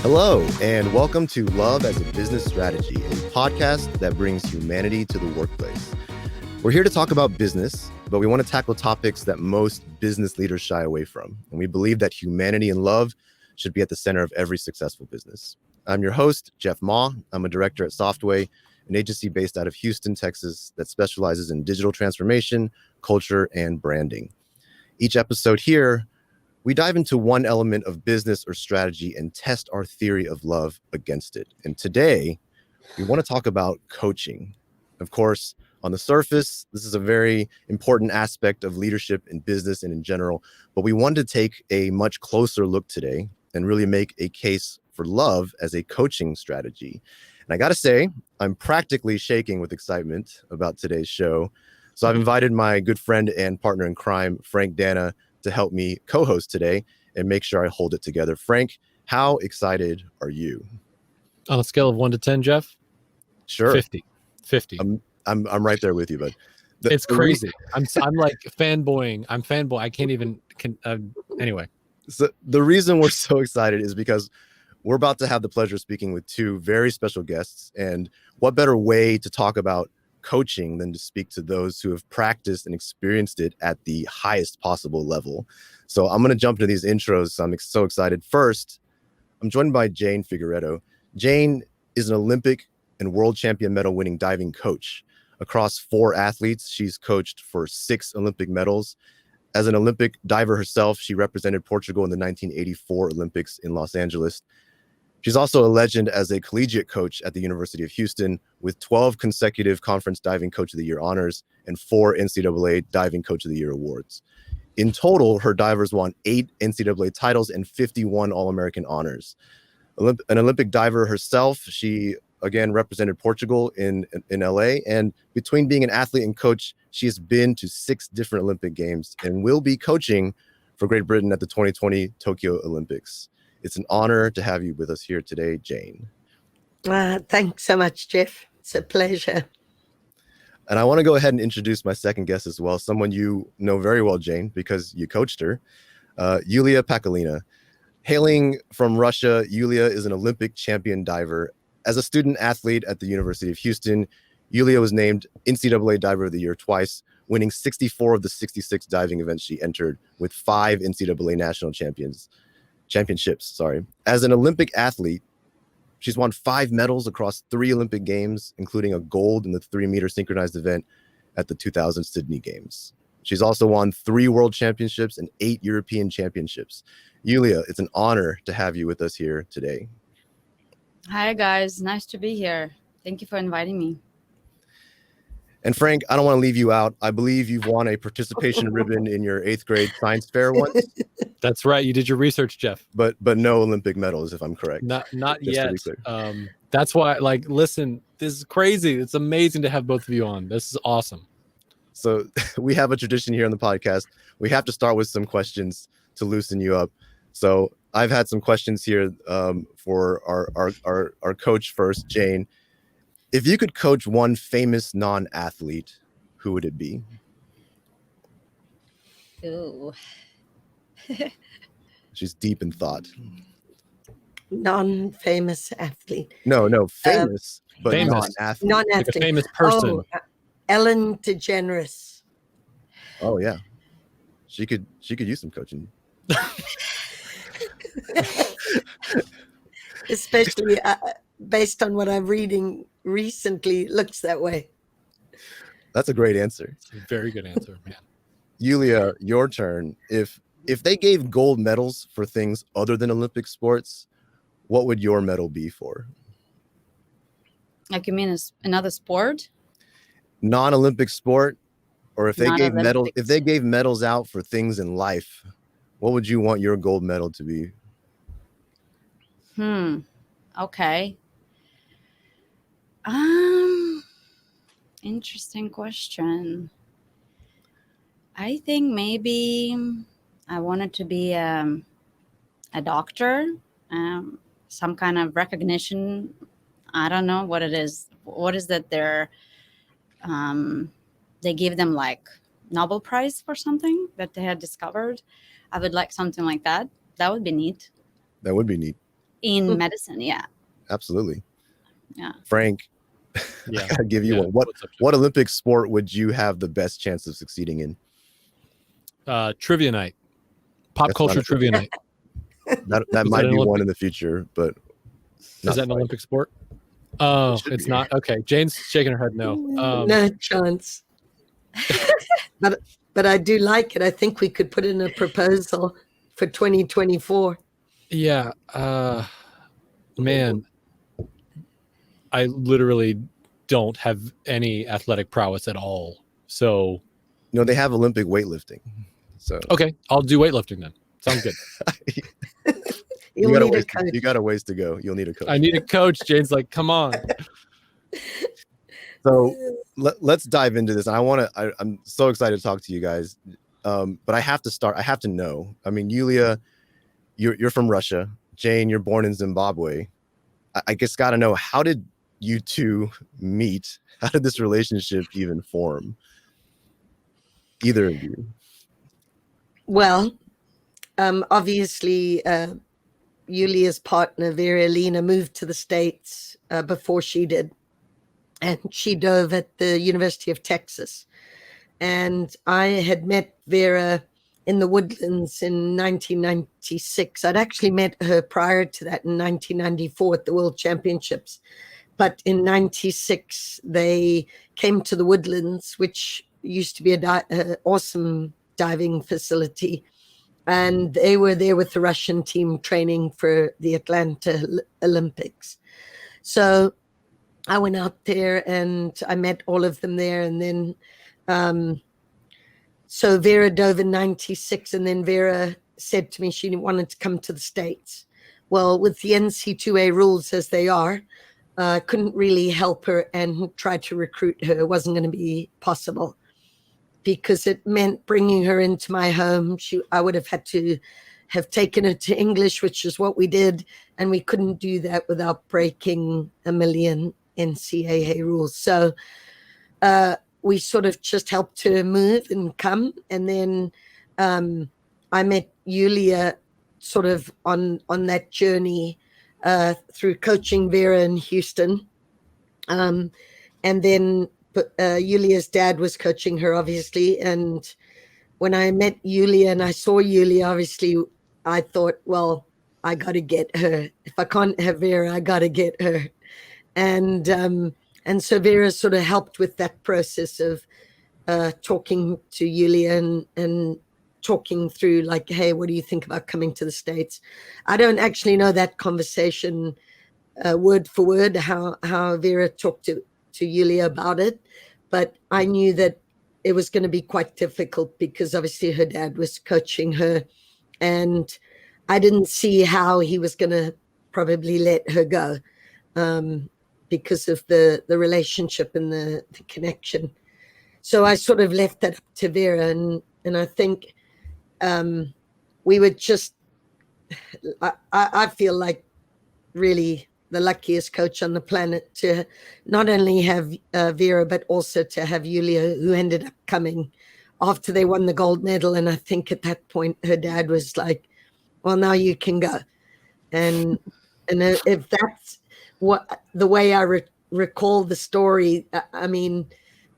Hello, and welcome to Love as a Business Strategy, a podcast that brings humanity to the workplace. We're here to talk about business, but we want to tackle topics that most business leaders shy away from. And we believe that humanity and love should be at the center of every successful business. I'm your host, Jeff Ma. I'm a director at Softway, an agency based out of Houston, Texas, that specializes in digital transformation, culture, and branding. Each episode here, we dive into one element of business or strategy and test our theory of love against it. And today, we want to talk about coaching. Of course, on the surface, this is a very important aspect of leadership in business and in general, but we wanted to take a much closer look today and really make a case for love as a coaching strategy. And I got to say, I'm practically shaking with excitement about today's show. So I've invited my good friend and partner in crime, Frank Dana, to help me co-host today and make sure I hold it together. Frank, how excited are you? On a scale of 1 to 10, Jeff? Sure. 50. I'm right there with you, bud. It's crazy. I'm like fanboying. I'm fanboy. I can't even anyway. So the reason we're so excited is because we're about to have the pleasure of speaking with two very special guests. And what better way to talk about coaching than to speak to those who have practiced and experienced it at the highest possible level. So I'm going to jump into these intros. So I'm so excited. First, I'm joined by Jane Figueiredo. Jane is an Olympic and world champion medal winning diving coach. Across 4 athletes, she's coached for 6 Olympic medals. As an Olympic diver herself, she represented Portugal in the 1984 Olympics in Los Angeles. She's also a legend as a collegiate coach at the University of Houston with 12 consecutive Conference Diving Coach of the Year honors and 4 NCAA Diving Coach of the Year awards. In total, her divers won 8 NCAA titles and 51 All-American honors. An Olympic diver herself, she again represented Portugal in LA. And between being an athlete and coach, she has been to 6 different Olympic Games and will be coaching for Great Britain at the 2020 Tokyo Olympics. It's an honor to have you with us here today, Jane. Thanks so much, Jeff. It's a pleasure. And I want to go ahead and introduce my second guest as well, someone you know very well, Jane, because you coached her, Yulia Pacolina. Hailing from Russia, Yulia is an Olympic champion diver. As a student athlete at the University of Houston, Yulia was named NCAA Diver of the Year twice, winning 64 of the 66 diving events she entered with 5 NCAA national championships. As an Olympic athlete, she's won 5 medals across 3 Olympic Games, including a gold in the 3-meter synchronized event at the 2000 Sydney Games. She's also won 3 World Championships and 8 European Championships. Yulia, it's an honor to have you with us here today. Hi, guys. Nice to be here. Thank you for inviting me. And Frank, I don't want to leave you out. I believe you've won a participation ribbon in your 8th grade science fair once. That's right. You did your research, Jeff. But no Olympic medals, if I'm correct. Not yet. That's why, listen, this is crazy. It's amazing to have both of you on. This is awesome. So we have a tradition here on the podcast. We have to start with some questions to loosen you up. So I've had some questions here for our coach first, Jane. If you could coach one famous non-athlete, who would it be? Ooh. She's deep in thought. Non-famous athlete. No, famous, but famous. Non-athlete. Non-athlete. Like a famous person. Oh, Ellen DeGeneres. Oh yeah, she could use some coaching. Especially based on what I'm reading recently, it looks that way. That's a great answer. It's a very good answer, man. Yulia, your turn. If they gave gold medals for things other than Olympic sports, what would your medal be for? Like, you mean another sport? Non-Olympic sport, or if they gave Non-Olympics. medals out for things in life, what would you want your gold medal to be? Okay. Interesting question. I think maybe I wanted to be a doctor, some kind of recognition. I don't know what it is. What is that they give them like Nobel Prize for something that they had discovered. I would like something like that. That would be neat. That would be neat. in medicine. Yeah. Absolutely. Yeah. Frank, Yeah. I gotta give you Yeah. one. What's up, What Olympic sport would you have the best chance of succeeding in? Trivia night, pop That's culture not a- trivia night. That Is might that an be one Olympic? in the future, but Is that an Olympic sport? Oh, should it's be. not. Okay, Jane's shaking her head no. No chance. but I do like it. I think we could put in a proposal for 2024. Yeah. Man, I literally don't have any athletic prowess at all. So No, they have Olympic weightlifting. So okay, I'll do weightlifting then. Sounds good. You'll need a coach. You got a ways to go. You'll need a coach. I need a coach. Jane's like, come on. So let's dive into this. I'm so excited to talk to you guys. But I have to start. I have to know. I mean, Yulia, you're from Russia. Jane, you're born in Zimbabwe. I just got to know, how did you two meet? How did this relationship even form? Either of you. Well, obviously, Yulia's partner, Figueiredo, moved to the States before she did. And she dove at the University of Texas. And I had met Vera in the Woodlands in 1996. I'd actually met her prior to that in 1994 at the World Championships. But in 96, they came to the Woodlands, which used to be an awesome diving facility. And they were there with the Russian team training for the Atlanta Olympics. So I went out there and I met all of them there. And then, so Vera dove in 96, and then Vera said to me she wanted to come to the States. Well, with the NC2A rules as they are, couldn't really help her and try to recruit her. It wasn't going to be possible because it meant bringing her into my home. I would have had to have taken her to English, which is what we did. And we couldn't do that without breaking a million NCAA rules. So we sort of just helped her move and come. And then I met Yulia sort of on that journey through coaching Vera in Houston. And then Yulia's dad was coaching her, obviously. And when I met Yulia and I saw Yulia, obviously, I thought, well, I got to get her. If I can't have Vera, I got to get her. And so Vera sort of helped with that process of talking to Yulia and talking through like, hey, what do you think about coming to the States? I don't actually know that conversation word for word, how Vera talked to Yulia about it. But I knew that it was going to be quite difficult because obviously her dad was coaching her. And I didn't see how he was going to probably let her go because of the relationship and the connection. So I sort of left that up to Vera. And I think we were just, I feel like really the luckiest coach on the planet to not only have Vera, but also to have Yulia, who ended up coming after they won the gold medal. And I think at that point, her dad was like, well, now you can go. And if that's what the way I recall the story, I mean,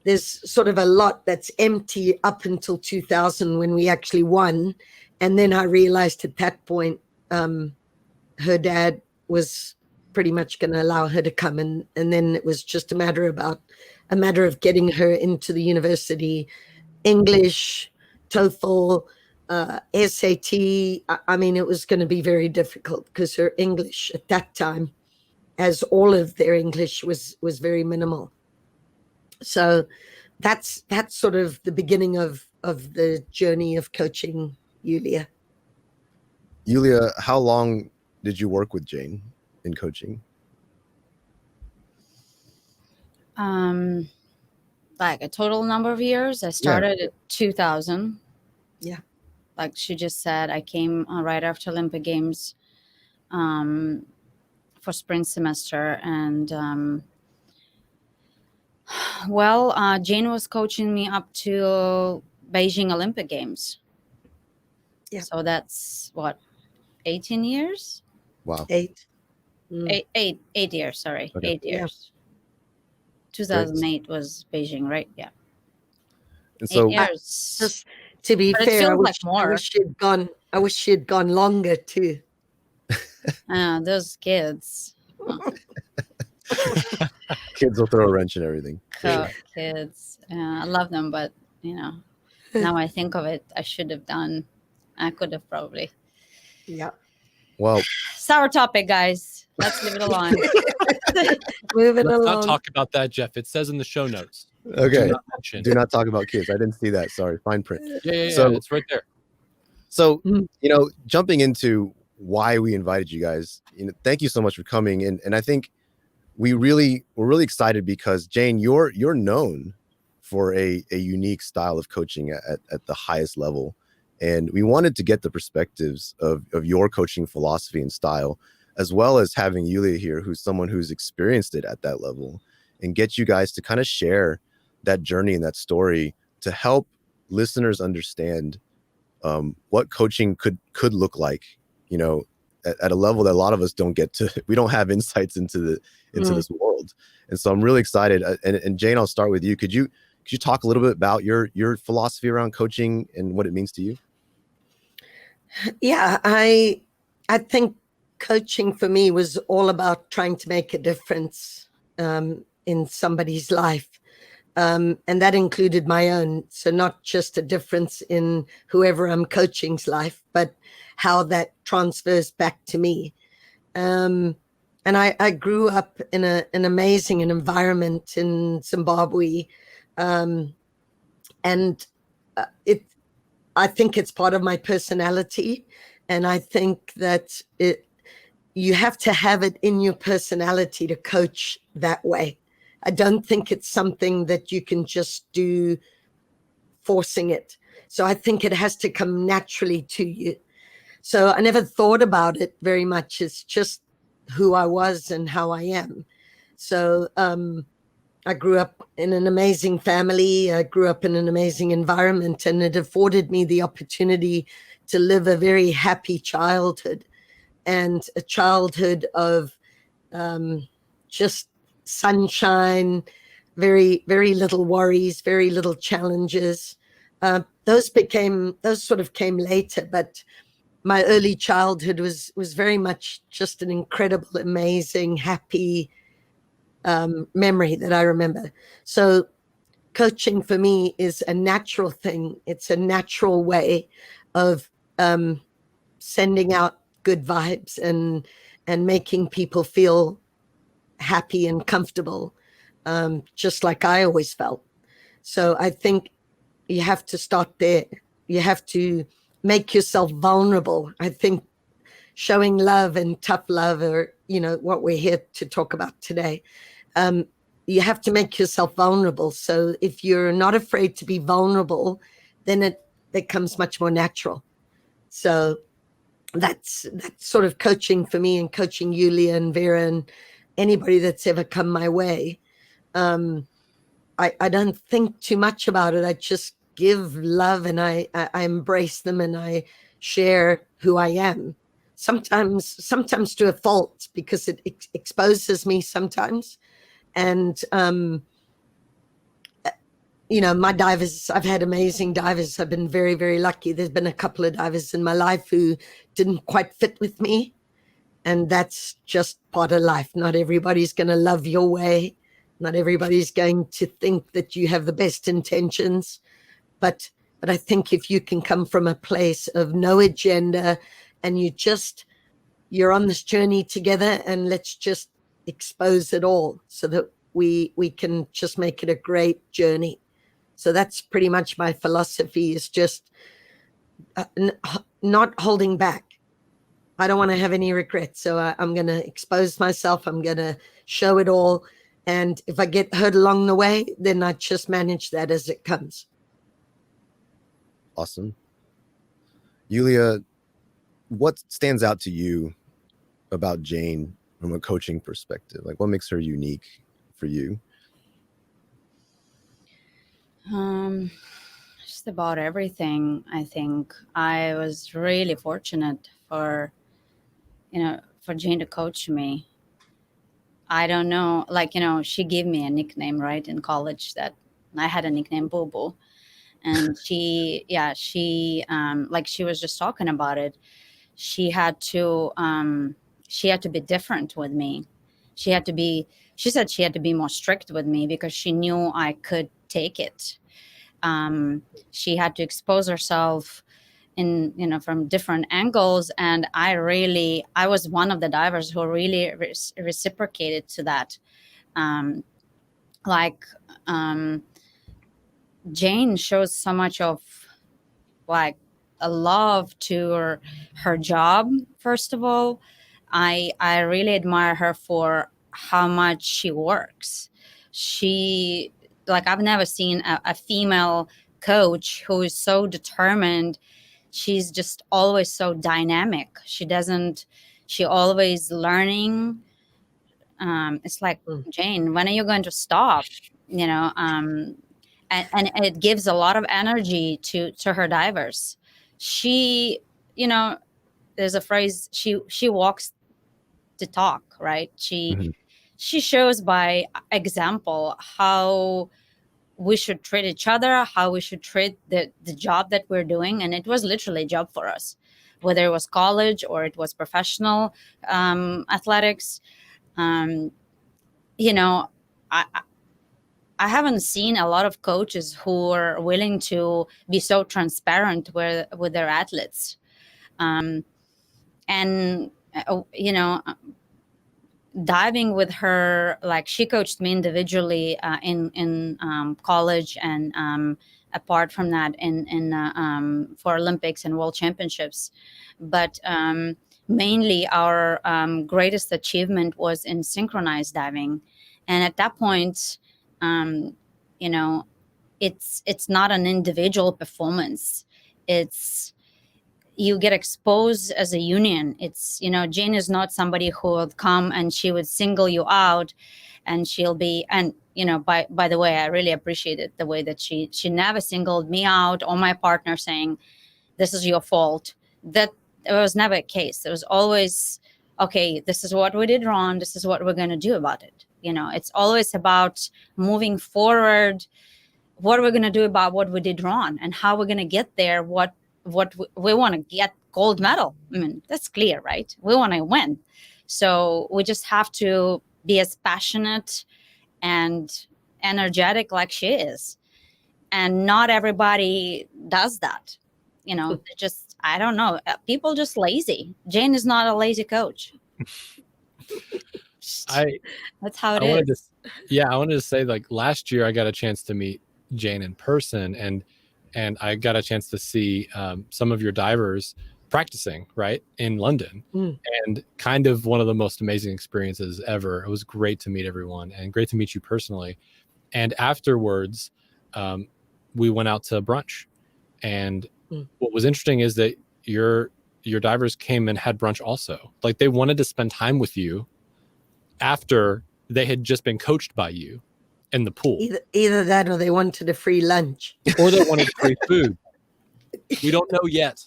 there's sort of a lot that's empty up until 2000 when we actually won. And then I realized at that point, her dad was pretty much going to allow her to come. And then it was just a matter of getting her into the university, English, TOEFL, SAT. I mean, it was going to be very difficult because her English at that time, as all of their English was very minimal. So that's sort of the beginning of the journey of coaching Yulia. Yulia, how long did you work with Jane in coaching? Like a total number of years. I started at 2000. Yeah. Like she just said, I came right after Olympic Games for spring semester. And Jane was coaching me up to Beijing Olympic Games. Yeah. So that's what, 18 years? Wow. 8. Mm. 8 years. Sorry, Okay. 8 years. 2008 was Beijing, right? Yeah, And 8 years. Just to be But it fair, feels like more. I wish she'd gone. I wish she had gone longer too. Those kids. Oh, kids will throw a wrench in everything. kids. I love them, but now I think of it, I should have done. I could have probably. Yeah. Well, Sour topic, guys. Let's leave it alone. Moving Let's along. not talk about that, Jeff. It says in the show notes. okay. Do not mention. Do not talk about kids. I didn't see that. Sorry. Fine print. Yeah, So- it's right there. So, Mm. jumping into why we invited you guys, thank you so much for coming. And I think we're really excited because Jane, you're known for a unique style of coaching at the highest level. And we wanted to get the perspectives of your coaching philosophy and style, as well as having Yulia here, who's someone who's experienced it at that level, and get you guys to kind of share that journey and that story to help listeners understand what coaching could look like, at a level that a lot of us don't get to. We don't have insights into this world. And so I'm really excited. And Jane, I'll start with you. Could you talk a little bit about your philosophy around coaching and what it means to you? Yeah, I think coaching for me was all about trying to make a difference in somebody's life. And that included my own. So not just a difference in whoever I'm coaching's life, but how that transfers back to me. And I grew up in an amazing environment in Zimbabwe. And I think it's part of my personality. And I think that you have to have it in your personality to coach that way. I don't think it's something that you can just do forcing it. So I think it has to come naturally to you. So I never thought about it very much. It's just who I was and how I am. So I grew up in an amazing family. I grew up in an amazing environment, and it afforded me the opportunity to live a very happy childhood, and a childhood of just sunshine, very, very little worries, very little challenges. Those sort of came later, but my early childhood was very much just an incredible, amazing, happy memory that I remember. So coaching for me is a natural thing. It's a natural way of sending out good vibes and making people feel happy and comfortable, just like I always felt. So I think you have to start there. You have to make yourself vulnerable. I think showing love and tough love are, what we're here to talk about today. You have to make yourself vulnerable. So if you're not afraid to be vulnerable, then it becomes much more natural. So that's sort of coaching for me, and coaching Yulia and Vera and anybody that's ever come my way. I don't think too much about it. I just give love, and I embrace them, and I share who I am. Sometimes to a fault, because it exposes me sometimes. And my divers, I've had amazing divers. I've been very, very lucky. There's been a couple of divers in my life who didn't quite fit with me, and that's just part of life. Not everybody's going to love your way. Not everybody's going to think that you have the best intentions. But I think if you can come from a place of no agenda, and you're on this journey together, and let's just expose it all so that we can just make it a great journey. So that's pretty much my philosophy, is just not holding back. I don't want to have any regrets. So I'm going to expose myself. I'm going to show it all. And if I get hurt along the way, then I just manage that as it comes. Awesome. Yulia, what stands out to you about Jane from a coaching perspective? Like, what makes her unique for you? Just about everything. I think I was really fortunate for Jane to coach me. I don't know, like, she gave me a nickname, right, in college, that I had a nickname, Boo Boo. And she like, she was just talking about it. She had to be different with me. She said she had to be more strict with me because she knew I could take it. She had to expose herself from different angles, and I was one of the divers who really reciprocated to that. Like, Jane shows so much of, like, a love to her job. First of all, I really admire her for how much she works. She, like, I've never seen a female coach who is so determined. She's just always so dynamic. She always learning. It's like, Jane, when are you going to stop? And it gives a lot of energy to her divers. She, there's a phrase, she walks to talk, right? She shows by example how we should treat each other, how we should treat the job that we're doing. And it was literally a job for us, whether it was college or it was professional athletics. I haven't seen a lot of coaches who are willing to be so transparent with their athletes. And diving with her, like, she coached me individually in college, and apart from that for Olympics and World Championships. But mainly our greatest achievement was in synchronized diving. And at that point, it's not an individual performance. It's, you get exposed as a union. It's, Jane is not somebody who would come and she would single you out, and she'll be, and by the way, I really appreciated the way that she never singled me out or my partner saying, this is your fault. That it was never a case. It was always, okay, this is what we did wrong, this is what we're going to do about it. It's always about moving forward, what we're going to do about what we did wrong, and how we're going to get there. What we want to get gold medal. I mean, that's clear, right? We want to win. So we just have to be as passionate and energetic like she is. And not everybody does that. Just, I don't know. People just lazy. Jane is not a lazy coach. That's how it is. I wanted to say, like, last year I got a chance to meet Jane in person, and I got a chance to see some of your divers practicing, right, in London. And kind of one of the most amazing experiences ever. It was great to meet everyone and great to meet you personally. And afterwards, we went out to brunch. And what was interesting is that your divers came and had brunch also. Like, they wanted to spend time with you after they had just been coached by you in the pool. Either that, or they wanted a free lunch, or they wanted free food. We don't know yet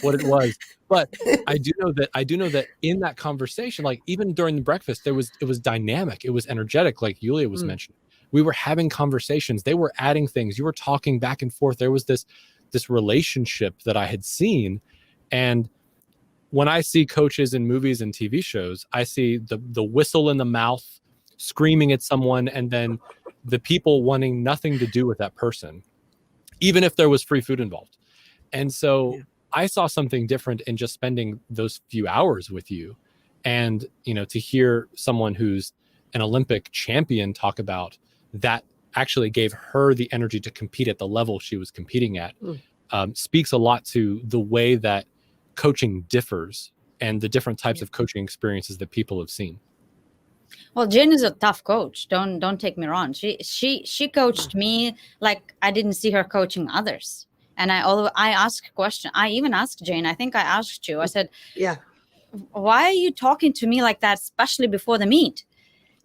what it was, but I do know that in that conversation, like, even during the breakfast, it was dynamic, it was energetic, like Yulia was mentioning. We were having conversations, they were adding things, you were talking back and forth. There was this relationship that I had seen. And when I see coaches in movies and TV shows, I see the whistle in the mouth, screaming at someone, and then the people wanting nothing to do with that person, even if there was free food involved. And so I saw something different in just spending those few hours with you. And, to hear someone who's an Olympic champion talk about that actually gave her the energy to compete at the level she was competing at, speaks a lot to the way that coaching differs and the different types of coaching experiences that people have seen. Well, Jane is a tough coach. Don't take me wrong. She coached me like I didn't see her coaching others. And I asked a question. I even asked Jane. I think I asked you. I said, "Yeah, why are you talking to me like that, especially before the meet?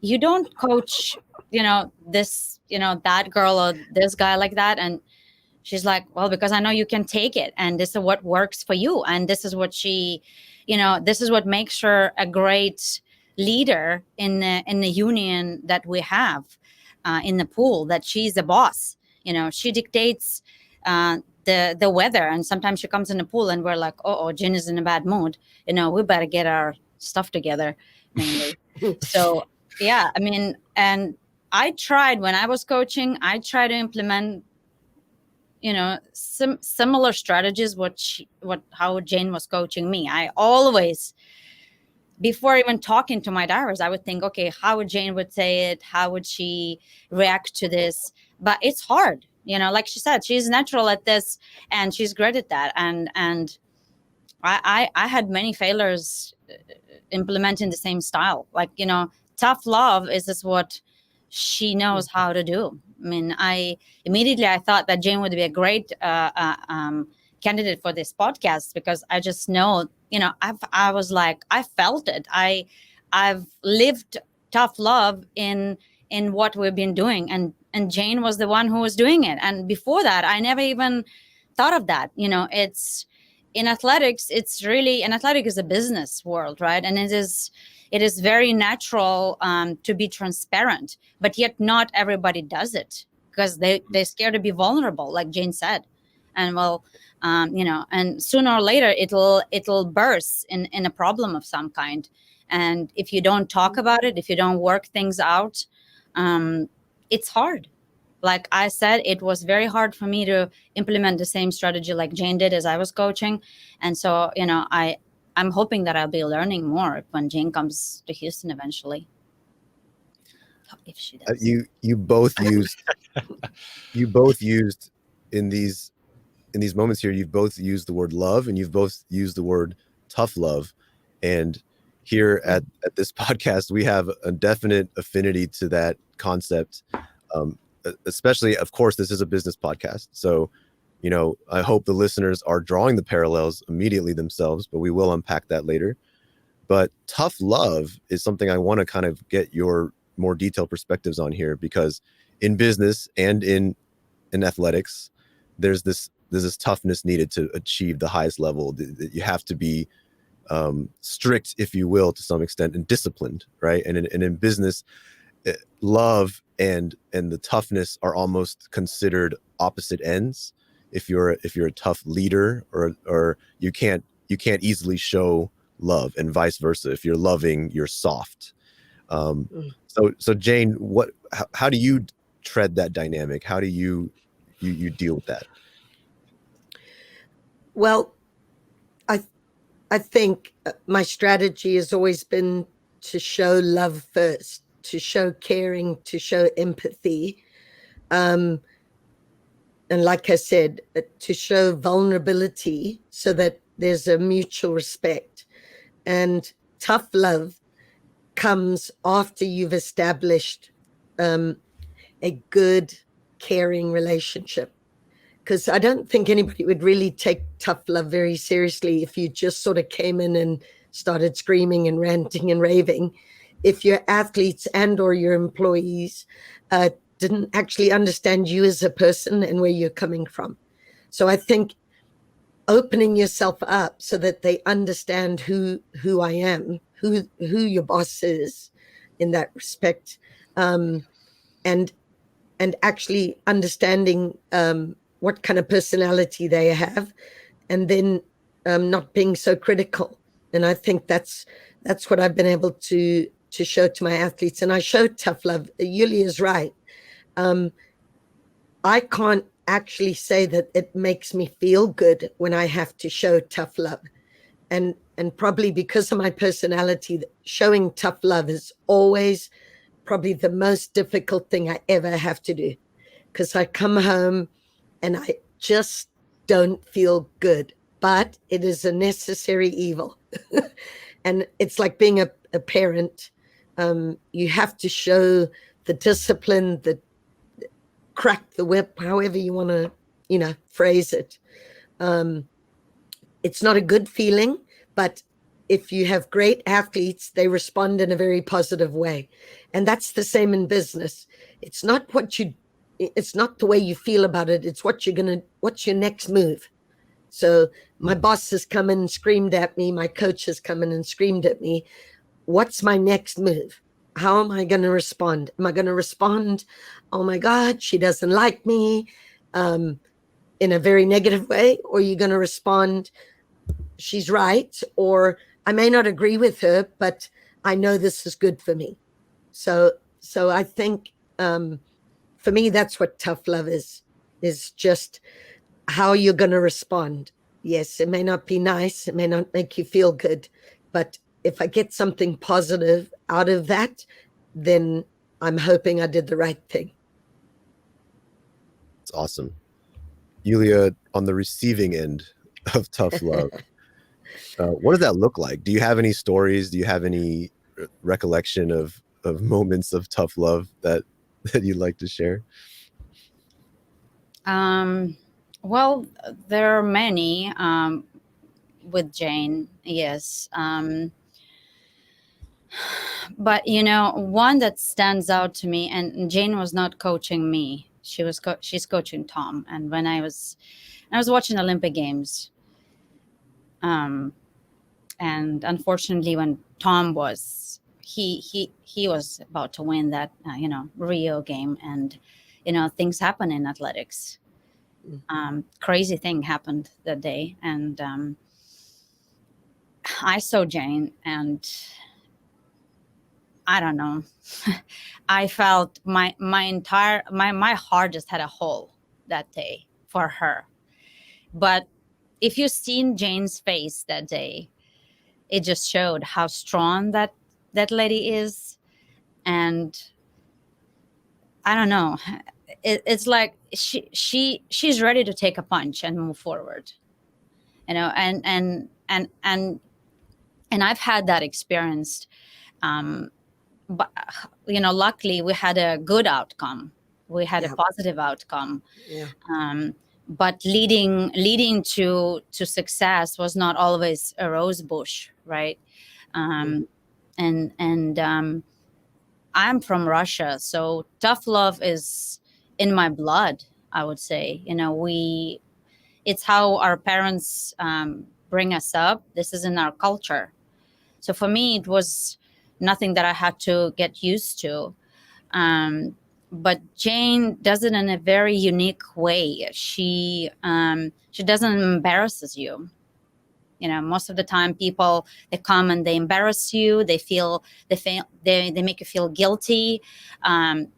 You don't coach, this, that girl or this guy like that." And she's like, "Well, because I know you can take it, and this is what works for you, and this is what this is what makes her a great leader in the union that we have in the pool, that she's the boss. She dictates the weather, and sometimes she comes in the pool and we're like, oh, Jen is in a bad mood. We better get our stuff together, mainly. So yeah, I mean, and I tried when I was coaching, I tried to implement similar strategies how Jane was coaching me. I always, before even talking to my divers, I would think, okay, how would Jane would say it? How would she react to this? But it's hard, like she said, she's natural at this and she's great at that. And I had many failures implementing the same style. Like, tough love is what she knows how to do. I mean, I thought that Jane would be a great candidate for this podcast, because I just know, I was like, I felt it. I've lived tough love in what we've been doing, and Jane was the one who was doing it. And before that, I never even thought of that. It's in athletics. Athletics is a business world, right? And it is very natural to be transparent, but yet not everybody does it, because they're scared to be vulnerable, like Jane said. And and sooner or later it'll burst in a problem of some kind. And if you don't talk about it, if you don't work things out, it's hard. Like I said, it was very hard for me to implement the same strategy like Jane did as I was coaching. And so, I'm hoping that I'll be learning more when Jane comes to Houston eventually. If she does. You both used in these moments here, you've both used the word love and you've both used the word tough love. And here at this podcast, we have a definite affinity to that concept. Especially, of course, this is a business podcast. So, I hope the listeners are drawing the parallels immediately themselves, but we will unpack that later. But tough love is something I want to kind of get your more detailed perspectives on here, because in business and in athletics, there's this toughness needed to achieve the highest level. You have to be strict, if you will, to some extent, and disciplined, right? And in business, love and the toughness are almost considered opposite ends. If you're a tough leader, or you can't easily show love, and vice versa. If you're loving, you're soft. So Jane, how do you tread that dynamic? How do you deal with that? Well, I think my strategy has always been to show love first, to show caring, to show empathy. And like I said, to show vulnerability so that there's a mutual respect. And tough love comes after you've established a good, caring relationship. Because I don't think anybody would really take tough love very seriously if you just sort of came in and started screaming and ranting and raving. If your athletes and or your employees didn't actually understand you as a person and where you're coming from. So I think opening yourself up so that they understand who I am, who your boss is in that respect, and actually understanding what kind of personality they have, and then not being so critical. And I think that's what I've been able to show to my athletes. And I show tough love. Yulia's right. I can't actually say that it makes me feel good when I have to show tough love. And probably because of my personality, showing tough love is always probably the most difficult thing I ever have to do. Because I come home and I just don't feel good. But it is a necessary evil. And it's like being a parent. You have to show the discipline, the crack the whip, however you want to, phrase it. It's not a good feeling, but if you have great athletes, they respond in a very positive way. And that's the same in business. It's not the way you feel about it. It's what's your next move. So my boss has come in and screamed at me. My coach has come in and screamed at me. what's my next move? How am I going to respond? Am I going to respond, oh my God, she doesn't like me, in a very negative way? Or are you going to respond, she's right, or I may not agree with her, but I know this is good for me. So I think, for me, that's what tough love is just how you're going to respond. Yes, it may not be nice, it may not make you feel good, but if I get something positive out of that, then I'm hoping I did the right thing. It's awesome. Yulia, on the receiving end of tough love, what does that look like? Do you have any stories? Do you have any recollection of moments of tough love that you'd like to share? Well, there are many with Jane, yes. But one that stands out to me, and Jane was not coaching me. She's coaching Tom. And when I was watching Olympic Games, and unfortunately, when Tom was he was about to win that Rio game, and things happen in athletics. Crazy thing happened that day, and I saw Jane, and I don't know. I felt my heart just had a hole that day for her. But if you've seen Jane's face that day, it just showed how strong that lady is. And I don't know. It's like she's ready to take a punch and move forward. And I've had that experience. But luckily we had a good outcome. We had a positive outcome. Yeah. But leading to success was not always a rose bush, right? And I'm from Russia, so tough love is in my blood, I would say. It's how our parents bring us up. This is in our culture. So for me, it was nothing that I had to get used to. But Jane does it in a very unique way. She doesn't embarrasses you. Most of the time people, they come and they embarrass you. They make you feel guilty. And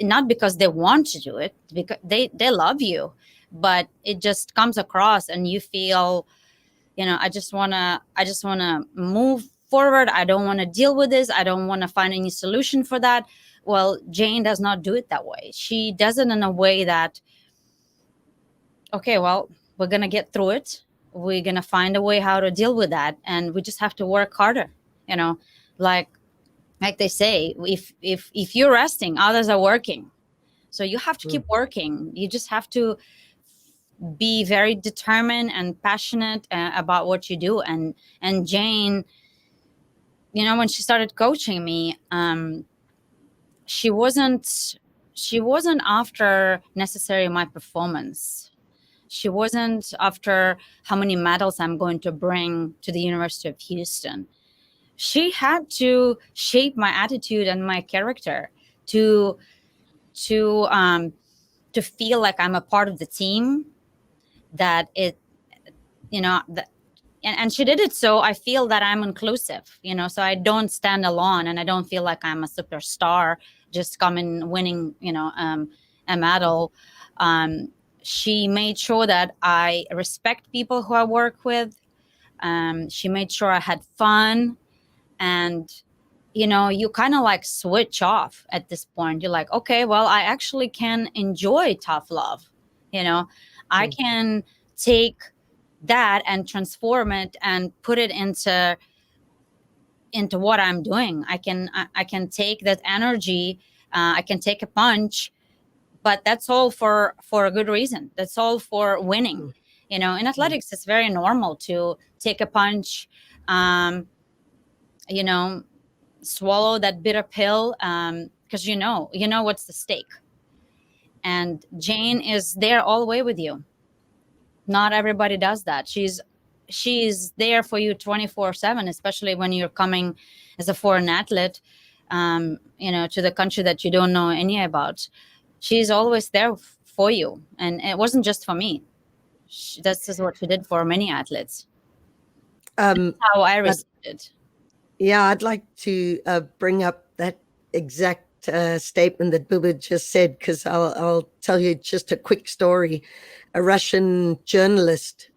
not because they want to do it, because they love you, but it just comes across and you feel, I just want to move forward. I don't want to deal with this. I don't want to find any solution for that. Well, Jane does not do it that way. She does it in a way that, okay, well, we're going to get through it. We're going to find a way how to deal with that. And we just have to work harder. Like they say, if you're resting, others are working. So you have to keep working. You just have to be very determined and passionate about what you do. And Jane, when she started coaching me, she wasn't after necessarily my performance. She wasn't after how many medals I'm going to bring to the University of Houston. She had to shape my attitude and my character to feel like I'm a part of the team, that it, and she did it so I feel that I'm inclusive, so I don't stand alone and I don't feel like I'm a superstar just coming winning, a medal. She made sure that I respect people who I work with. She made sure I had fun. And, you kind of like switch off at this point. You're like, okay, well, I actually can enjoy tough love. I can take that and transform it and put it into what I'm doing. I can take that energy. I can take a punch, but that's all for a good reason. That's all for winning. In athletics, it's very normal to take a punch, swallow that bitter pill, because you know what's the stake. And Jane is there all the way with you. Not everybody does that. She's she's there for you 24/7, especially when you're coming as a foreign athlete, to the country that you don't know any about. She's always there for you, and it wasn't just for me. This is what she did for many athletes. That's how I received it. Yeah, I'd like to bring up that exact statement that Buba just said, because I'll tell you just a quick story. A Russian journalist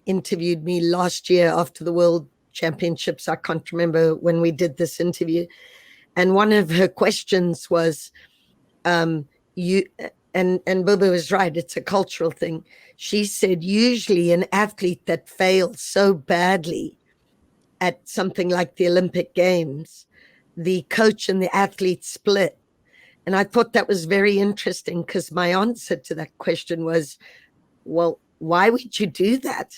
interviewed me last year after the World Championships. I can't remember when we did this interview. And one of her questions was, you and Buba was right, it's a cultural thing. She said, usually an athlete that fails so badly at something like the Olympic Games, the coach and the athlete split. And I thought that was very interesting, because my answer to that question was, well, why would you do that?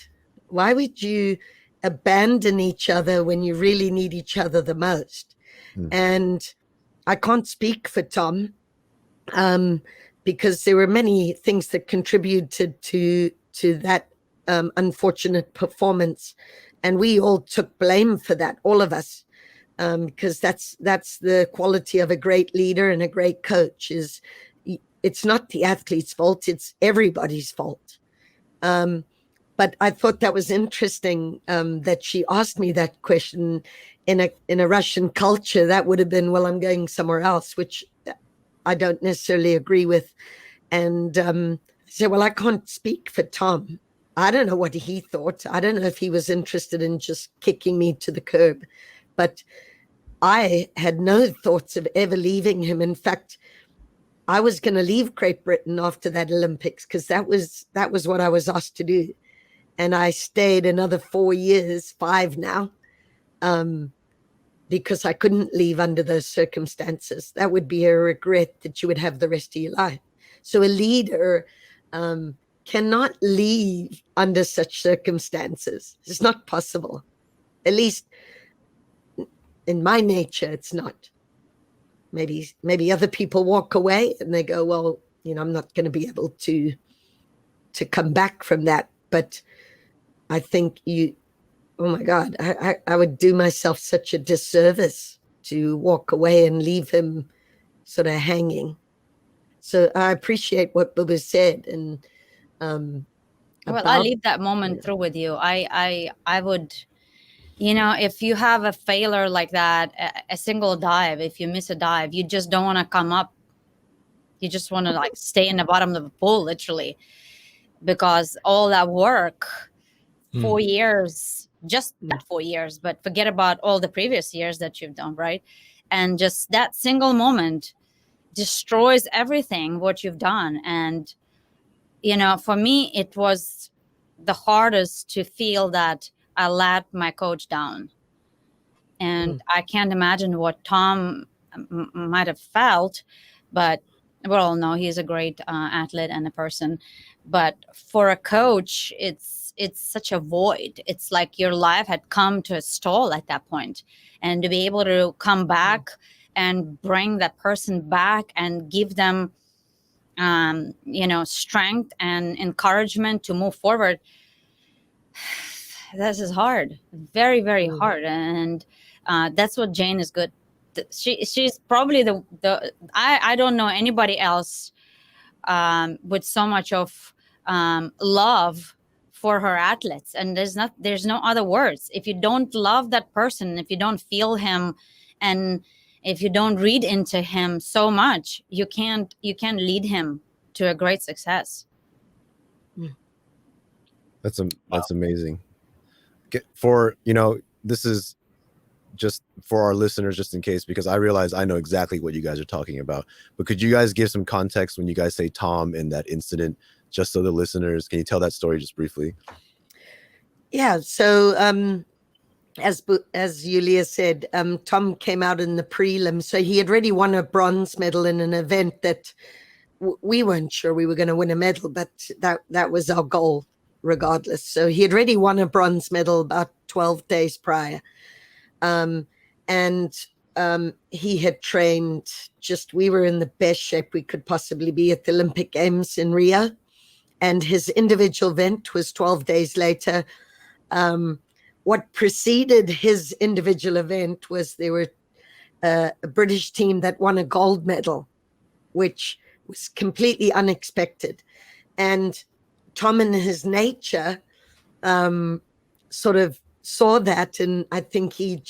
Why would you abandon each other when you really need each other the most? And I can't speak for Tom, because there were many things that contributed to that unfortunate performance. And we all took blame for that, all of us, because that's the quality of a great leader and a great coach. Is it's not the athlete's fault, it's everybody's fault. But I thought that was interesting, that she asked me that question. In a Russian culture, that would have been, well, I'm going somewhere else, which I don't necessarily agree with. And I said, well, I can't speak for Tom. I don't know what he thought. I don't know if he was interested in just kicking me to the curb. But I had no thoughts of ever leaving him. In fact, I was going to leave Great Britain after that Olympics, because that was what I was asked to do. And I stayed another 4 years, 5 now, because I couldn't leave under those circumstances. That would be a regret that you would have the rest of your life. So a leader cannot leave under such circumstances. It's not possible. At least in my nature, it's not. Maybe other people walk away and they go, well, I'm not going to be able to come back from that. But I think oh my God, I would do myself such a disservice to walk away and leave him sort of hanging. So I appreciate what Buba said. And well, I leave that moment through with you. I would, if you have a failure like that, a single dive, if you miss a dive, you just don't want to come up. You just want to stay in the bottom of the pool, literally, because all that work, 4 years, just that 4 years, but forget about all the previous years that you've done, right? And just that single moment destroys everything what you've done. And for me, it was the hardest to feel that I let my coach down. And I can't imagine what Tom might have felt, but we all know he's a great athlete and a person. But for a coach, it's such a void. It's like your life had come to a stall at that point. And to be able to come back and bring that person back and give them strength and encouragement to move forward, this is hard, very, very hard. And that's what Jane is good. She's probably I don't know anybody else with so much of love for her athletes. And there's no other words. If you don't love that person, if you don't feel him, and if you don't read into him so much, you can't lead him to a great success. That's amazing. This is just for our listeners, just in case, because I realize I know exactly what you guys are talking about. But could you guys give some context when you guys say Tom in that incident, just so the listeners, can you tell that story just briefly? Yeah. So as Yulia said, Tom came out in the prelim. So he had already won a bronze medal in an event that we weren't sure we were going to win a medal, but that was our goal regardless. So he had already won a bronze medal about 12 days prior. He had trained we were in the best shape we could possibly be at the Olympic Games in Rio. And his individual event was 12 days later. what preceded his individual event was there were a British team that won a gold medal, which was completely unexpected. And Tom, in his nature, sort of saw that, and I think he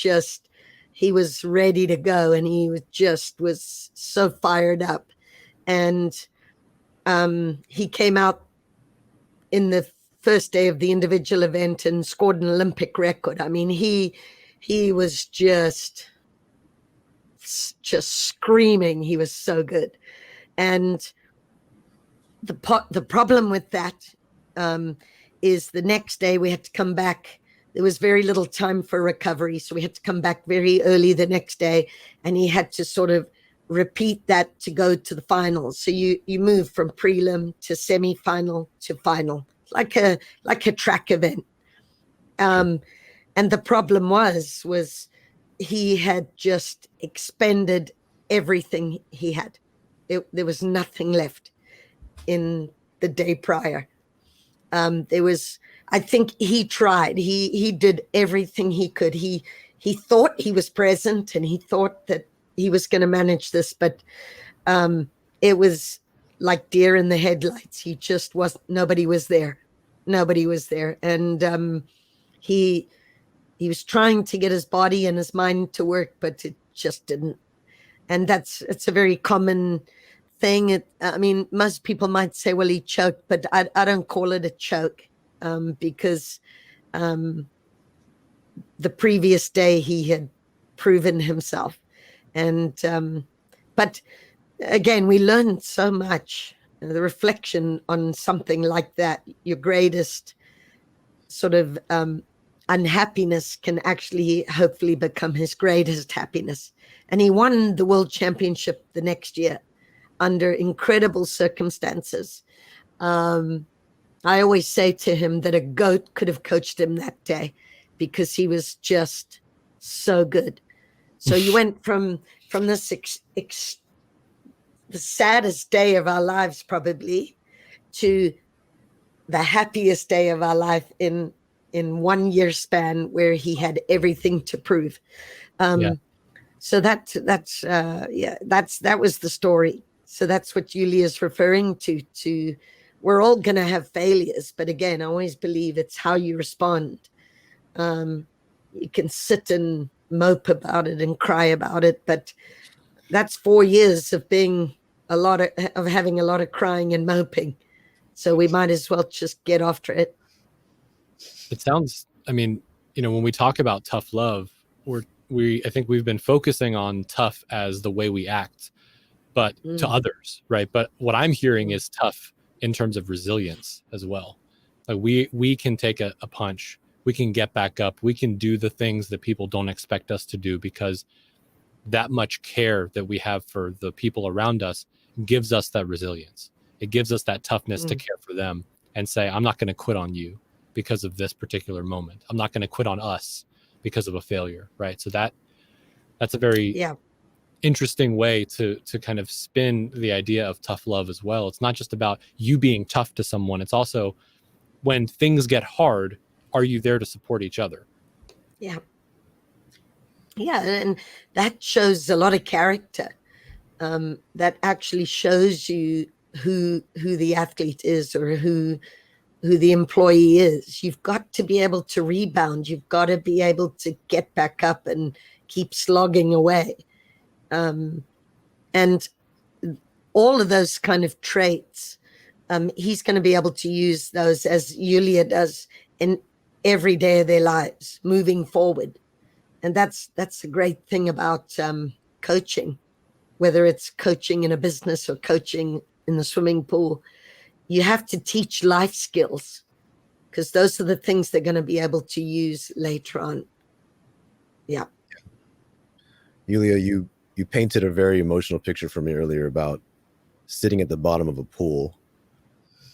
was ready to go, and he was so fired up. And he came out in the first day of the individual event and scored an Olympic record. I mean, he was just screaming. He was so good. And the problem with that is the next day we had to come back. There was very little time for recovery, so we had to come back very early the next day, and he had to sort of repeat that to go to the finals. So you move from prelim to semi-final to final, like a track event. And the problem was he had just expended everything he had. There was nothing left in the day prior. I think he tried. He did everything he could. He thought he was present, and he thought that he was going to manage this, but it was like deer in the headlights. He just nobody was there. And he was trying to get his body and his mind to work, but it just didn't. And it's a very common thing. I mean, most people might say, well, he choked, but I don't call it a choke, because the previous day he had proven himself. And but again, we learned so much. The reflection on something like that, your greatest sort of unhappiness can actually hopefully become his greatest happiness. And he won the world championship the next year under incredible circumstances. I always say to him that a goat could have coached him that day, because he was just so good. So you went from this the saddest day of our lives probably to the happiest day of our life in 1 year span, where he had everything to prove. So that was the story. So that's what Yulia's referring to. We're all going to have failures, but again, I always believe it's how you respond. You can sit and mope about it and cry about it, but that's 4 years of having a lot of crying and moping. So we might as well just get after it. It sounds, I mean, when we talk about tough love, I think we've been focusing on tough as the way we act, but to others, right? But what I'm hearing is tough in terms of resilience as well. Like we can take a punch, we can get back up, we can do the things that people don't expect us to do, because that much care that we have for the people around us gives us that resilience. It gives us that toughness to care for them and say, I'm not going to quit on you because of this particular moment. I'm not going to quit on us because of a failure, right? So that's a very interesting way to kind of spin the idea of tough love as well. It's not just about you being tough to someone. It's also, when things get hard, are you there to support each other? Yeah, and that shows a lot of character. That actually shows you who the athlete is, or who the employee is. You've got to be able to rebound. You've got to be able to get back up and keep slogging away. And all of those kind of traits, he's going to be able to use those, as Yulia does, in every day of their lives, moving forward. And that's the great thing about coaching, whether it's coaching in a business or coaching in the swimming pool. You have to teach life skills, because those are the things they're going to be able to use later on. Yeah. Yulia, you painted a very emotional picture for me earlier about sitting at the bottom of a pool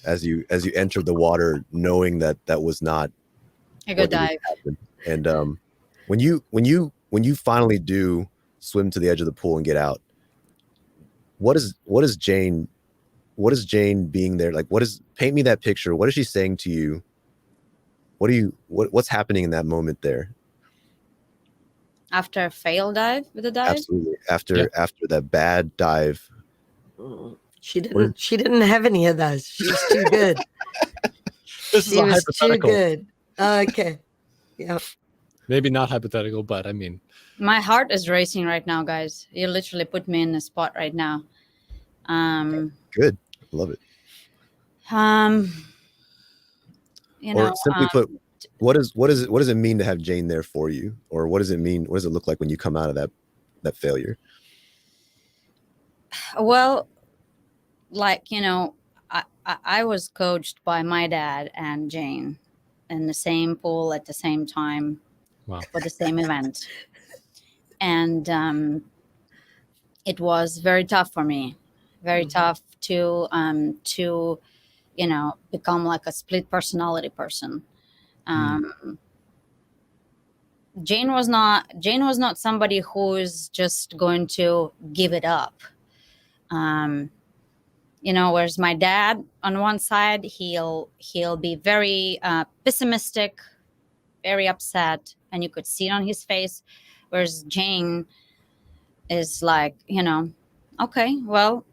as you entered the water, knowing that was not a good dive. And when you finally do swim to the edge of the pool and get out, what is Jane being there like? Paint me that picture. What is she saying to you what's happening in that moment there? After a fail dive with a dive? Absolutely. After that bad dive. She didn't have any of those. She's too good. This She is a was too hypothetical. good. Okay. Yeah. Maybe not hypothetical, but I mean, My heart is racing right now, guys. You literally put me in a spot right now. Good. Love it. You Or know, simply put, what does it mean to have Jane there for you? Or what does it mean? What does it look like when you come out of that failure? well, like, I was coached by my dad and Jane in the same pool at the same time. Wow. For the same event. And it was very tough for me, very tough to become like a split personality person. Jane was not somebody who's just going to give it up. Whereas my dad on one side, he'll be very pessimistic, very upset, and you could see it on his face. Whereas Jane is like, okay, well,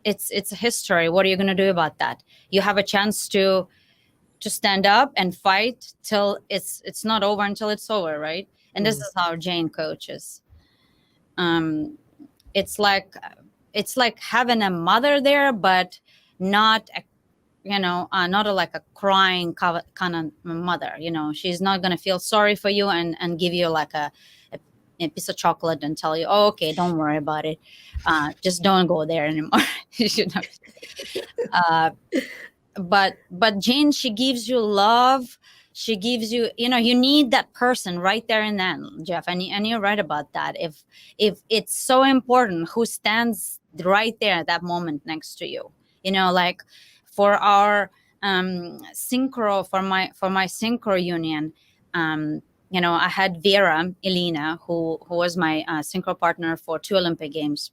it's a history. What are you going to do about that? You have a chance to stand up and fight till it's not over until it's over, right? And this is how Jane coaches. It's like having a mother there, but not like a crying kind of mother. She's not going to feel sorry for you and give you like a piece of chocolate and tell you, oh, okay, don't worry about it. Just don't go there anymore. But Jane, she gives you love. She gives you, you need that person right there and then, Jeff. And you're right about that. If it's so important who stands right there at that moment next to you, like for our synchro, for my synchro union, I had Vera Elena, who was my synchro partner for 2 Olympic Games,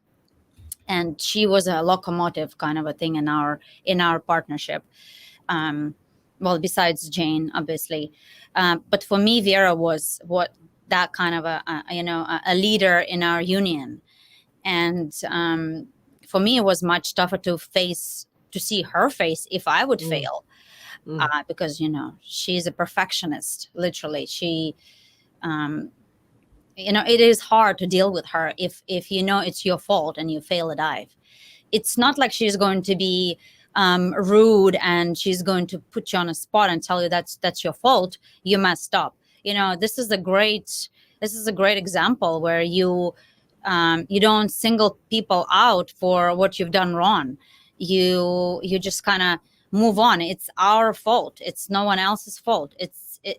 and she was a locomotive kind of a thing in our partnership. Well, besides Jane, obviously, but for me, Vera was that kind of a leader in our union, and for me, it was much tougher to see her face if I would fail. Because she's a perfectionist. Literally, she, it is hard to deal with her if it's your fault and you fail a dive. It's not like she's going to be rude and she's going to put you on a spot and tell you that's your fault. You messed up. This is a great example where you don't single people out for what you've done wrong. You just kind of move on. It's our fault. It's no one else's fault.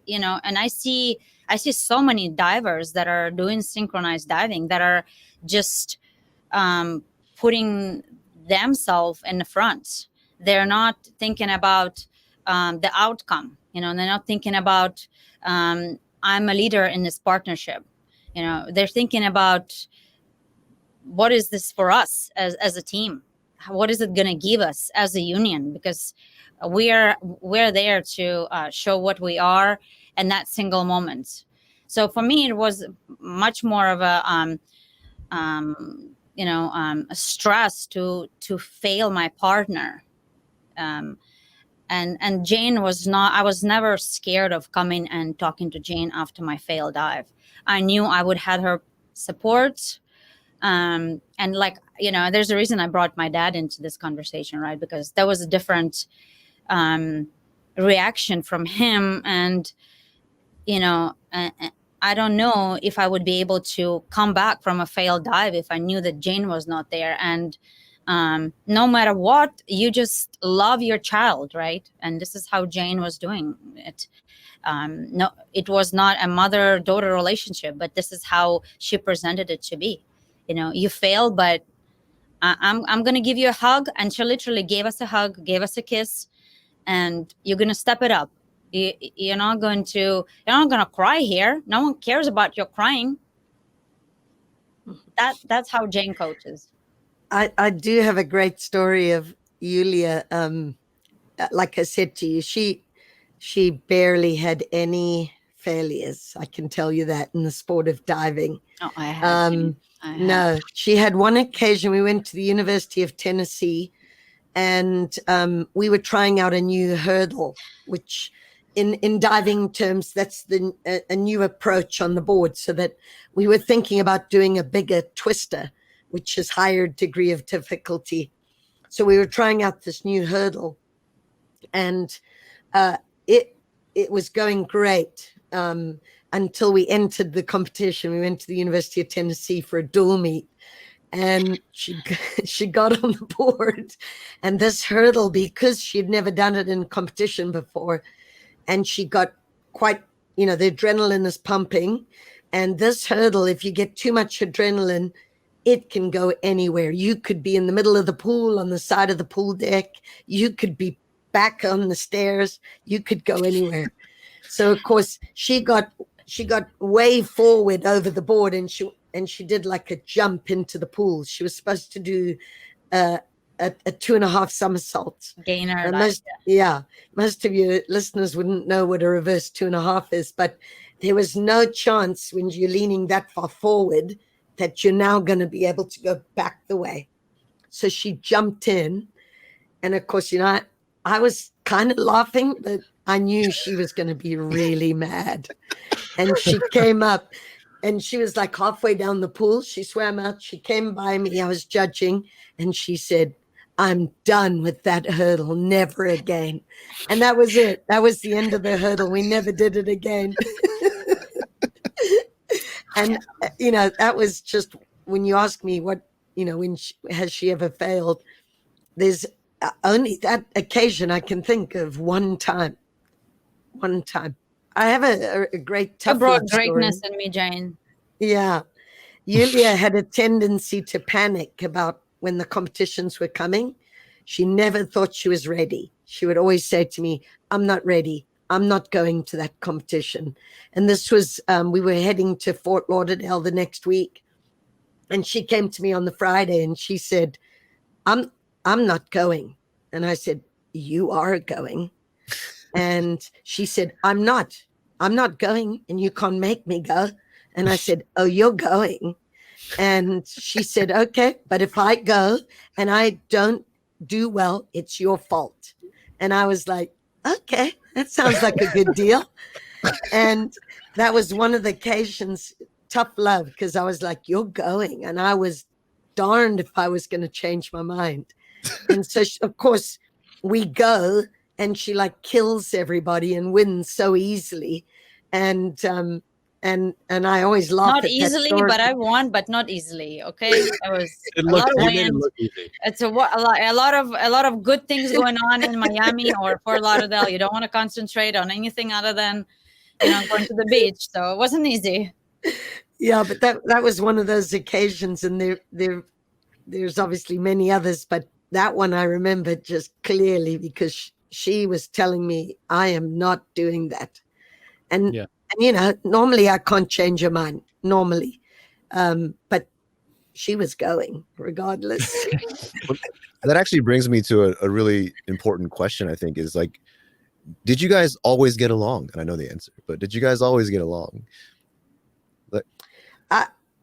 And I see so many divers that are doing synchronized diving that are just putting themselves in the front. They're not thinking about the outcome. They're not thinking about I'm a leader in this partnership. They're thinking about what is this for us as a team? What is it going to give us as a union? Because we're there to show what we are in that single moment. So for me, it was much more of a stress to fail my partner. And Jane was not. I was never scared of coming and talking to Jane after my failed dive. I knew I would have her support. And there's a reason I brought my dad into this conversation, right? Because there was a different reaction from him. And, I don't know if I would be able to come back from a failed dive if I knew that Jane was not there. And no matter what, you just love your child, right? And this is how Jane was doing it. No, it was not a mother-daughter relationship, but this is how she presented it to be. You failed, but I'm going to give you a hug. And she literally gave us a hug, gave us a kiss, and you're going to step it up. You're not going to cry here. No one cares about your crying. That's how Jane coaches. I do have a great story of Yulia. Like I said to you, she she barely had any failures. I can tell you that, in the sport of diving. Oh, I have. No, she had one occasion. We went to the University of Tennessee, and we were trying out a new hurdle, which in diving terms, that's a new approach on the board, so that we were thinking about doing a bigger twister, which is higher degree of difficulty. So we were trying out this new hurdle, and it was going great until we entered the competition. We went to the University of Tennessee for a dual meet, and she got on the board, and this hurdle, because she'd never done it in competition before, and she got quite, the adrenaline is pumping, and this hurdle, if you get too much adrenaline, it can go anywhere. You could be in the middle of the pool, on the side of the pool deck, you could be back on the stairs, you could go anywhere. So of course she got way forward over the board, and she did like a jump into the pool. She was supposed to do a 2.5 somersaults. Gainer. Most of your listeners wouldn't know what a reverse 2.5 is, but there was no chance when you're leaning that far forward that you're now going to be able to go back the way. So she jumped in, and of course, I was kind of laughing, but I knew she was going to be really mad. And she came up, and she was like halfway down the pool. She swam out. She came by me. I was judging, and she said, "I'm done with that hurdle. Never again." And that was it. That was the end of the hurdle. We never did it again. And, that was just, when you ask me has she ever failed, there's only that occasion I can think of. One time. I have a great tough You brought love greatness story. in me, Jane. Yeah. Yulia had a tendency to panic about when the competitions were coming. She never thought she was ready. She would always say to me, "I'm not ready. I'm not going to that competition." And this was, we were heading to Fort Lauderdale the next week. And she came to me on the Friday, and she said, I'm not going. And I said, "You are going." And she said, I'm not going, and you can't make me go. And I said, "Oh, you're going." And she said, "Okay, but if I go and I don't do well, it's your fault." And I was like, "Okay, that sounds like a good deal." And that was one of the occasions, tough love, because I was like, "You're going." And I was darned if I was going to change my mind. And so, of course, we go, and she like kills everybody and wins so easily. And I always laugh Not at easily, that story. but I won, but not easily. Okay, it was It a lot of you made it wins. look easy. It's a lot of good things going on in Miami or Fort Lauderdale. You don't want to concentrate on anything other than going to the beach. So it wasn't easy. Yeah, but that was one of those occasions, and there's obviously many others, but that one I remember just clearly because she was telling me, "I am not doing that." And, Yeah. and normally I can't change her mind, normally. But she was going regardless. That actually brings me to a really important question, I think, is like, did you guys always get along? And I know the answer, but did you guys always get along?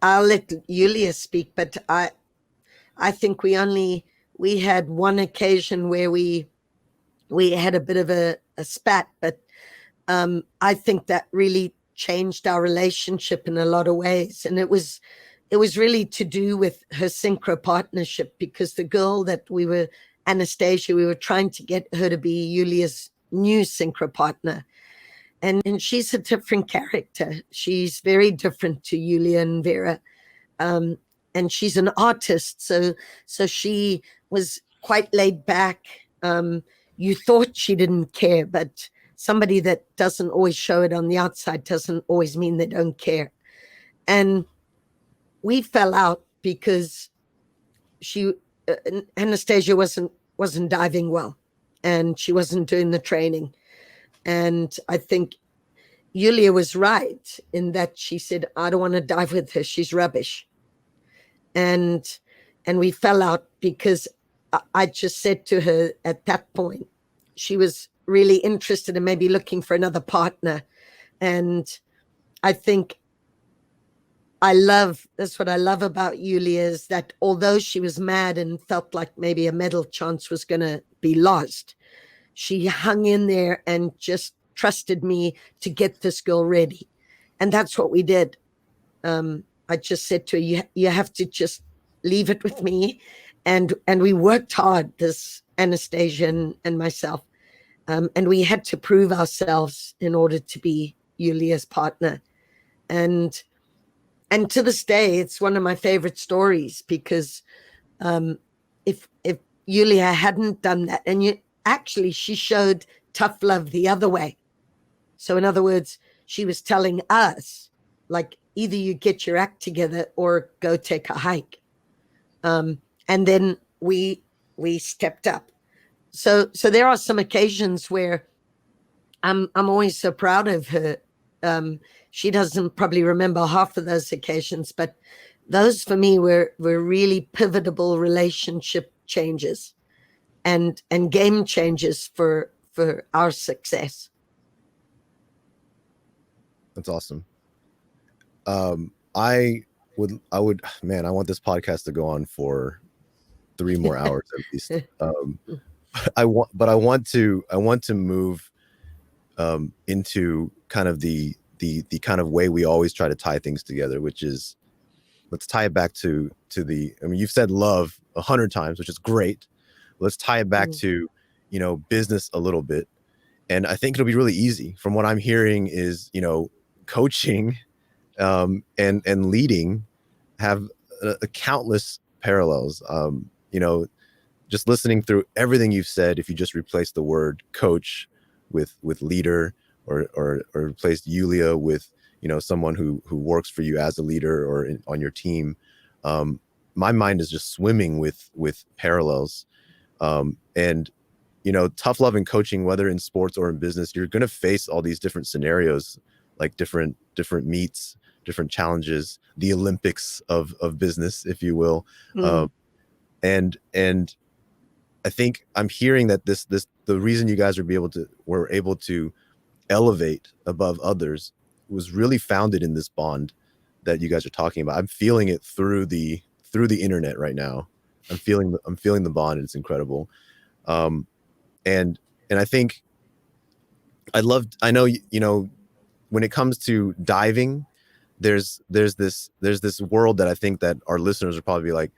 I'll let Yulia speak, but I think we had one occasion where we had a bit of a spat, but I think that really changed our relationship in a lot of ways. And it was really to do with her synchro partnership, because the girl that Anastasia, we were trying to get her to be Yulia's new synchro partner. And she's a different character. She's very different to Yulia and Vera. And she's an artist. So she was quite laid back. You thought she didn't care, but somebody that doesn't always show it on the outside doesn't always mean they don't care. And we fell out because Anastasia wasn't diving well, and she wasn't doing the training. And I think Yulia was right in that she said, "I don't want to dive with her. She's rubbish." And we fell out because I just said to her at that point, she was really interested in maybe looking for another partner. And I think that's what I love about Yulia, is that although she was mad and felt like maybe a medal chance was going to be lost, she hung in there and just trusted me to get this girl ready. And that's what we did. I just said to her, you have to just leave it with me. And we worked hard, this Anastasia and myself. And we had to prove ourselves in order to be Yulia's partner. And to this day, it's one of my favorite stories, because if Yulia hadn't done that, and she showed tough love the other way. So in other words, she was telling us, like, either you get your act together or go take a hike. And then we stepped up. So there are some occasions where I'm always so proud of her. She doesn't probably remember half of those occasions, but those for me were really pivotal relationship changes and game changes for our success. That's awesome. I would, man, I want this podcast to go on for 3 more hours at least. I want to move into kind of the kind of way we always try to tie things together, which is, let's tie it back to I mean, you've said love 100 times, which is great. Let's tie it back to, business a little bit. And I think it'll be really easy. From what I'm hearing is, coaching and leading have countless parallels. Just listening through everything you've said, if you just replace the word coach with leader, or replaced Yulia with, someone who works for you as a leader or on your team, my mind is just swimming with parallels. And tough love and coaching, whether in sports or in business, you're going to face all these different scenarios, like different meets, different challenges, the Olympics of business, if you will. And I think I'm hearing that the reason you guys were able to elevate above others was really founded in this bond that you guys are talking about. I'm feeling it through the internet right now. I'm feeling the bond, and it's incredible. And I think I know, when it comes to diving, there's this world that I think that our listeners are probably like,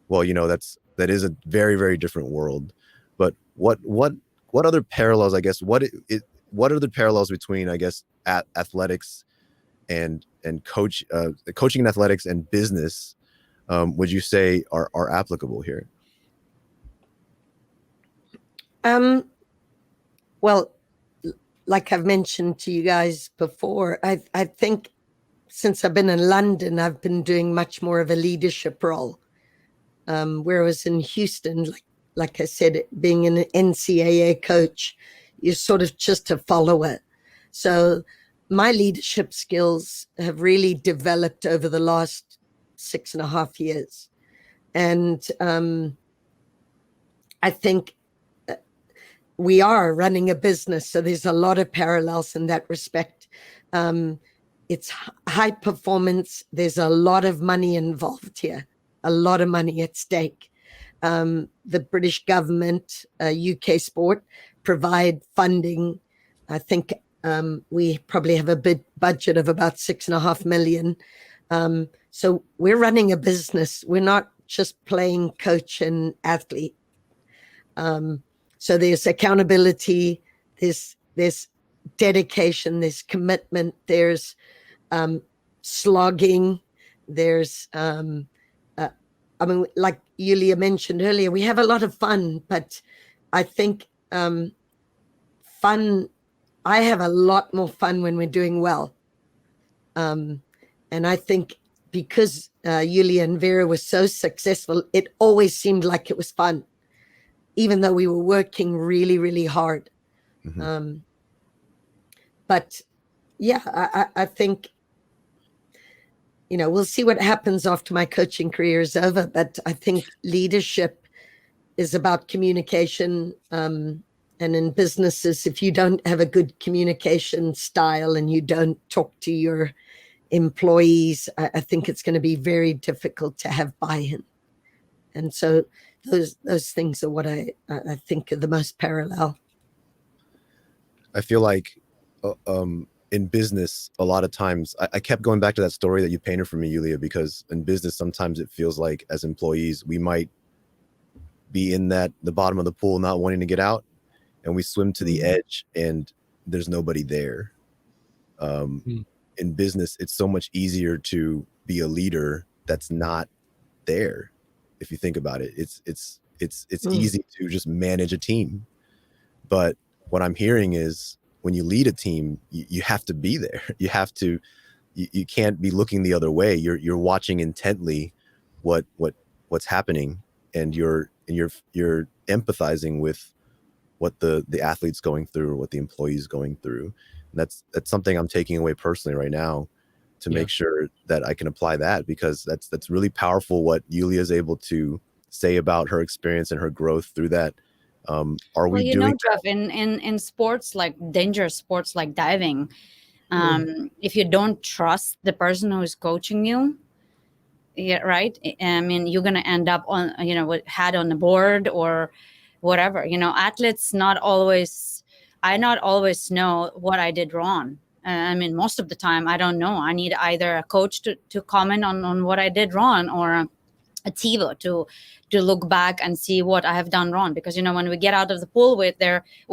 well, that is a very, very different world. But what other parallels, I guess, what are the parallels between, I guess, athletics and coaching in athletics and business, would you say are applicable here? Well, like I've mentioned to you guys before, I think since I've been in London, I've been doing much more of a leadership role. Whereas in Houston, like I said, being an NCAA coach, you're sort of just a follower. So my leadership skills have really developed over the last 6.5 years. And I think we are running a business, so there's a lot of parallels in that respect. It's high performance. There's a lot of money involved here, a lot of money at stake. The British government, UK Sport, provide funding. I think we probably have a big budget of about 6.5 million. So we're running a business. We're not just playing coach and athlete. So there's accountability, there's dedication, there's commitment, there's slogging, there's like Yulia mentioned earlier, we have a lot of fun, but I think I have a lot more fun when we're doing well. And I think because Yulia and Vera were so successful, it always seemed like it was fun, even though we were working really, really hard. Mm-hmm. But yeah, I think, we'll see what happens after my coaching career is over. But I think leadership is about communication. And in businesses, if you don't have a good communication style and you don't talk to your employees, I think it's going to be very difficult to have buy-in. And so those things are what I think are the most parallel. I feel like in business, a lot of times, I kept going back to that story that you painted for me, Yulia, because in business, sometimes it feels like as employees, we might be in the bottom of the pool, not wanting to get out, and we swim to the edge and there's nobody there. In business, it's so much easier to be a leader that's not there. If you think about it, it's easy to just manage a team. But what I'm hearing is when you lead a team, you have to be there. You have to, you can't be looking the other way. You're watching intently what's happening, and you're empathizing with what the athlete's going through or what the employee's going through. And that's something I'm taking away personally right now to make sure that I can apply that, because that's really powerful what Yulia is able to say about her experience and her growth through that. Are we doing Jeff, in sports, like dangerous sports like diving, if you don't trust the person who is coaching you, right? I mean, you're going to end up on, with head on the board or whatever. Athletes I not always know what I did wrong. I mean, most of the time I don't know. I need either a coach to comment on what I did wrong, or a TiVo to look back and see what I have done wrong. Because, when we get out of the pool, we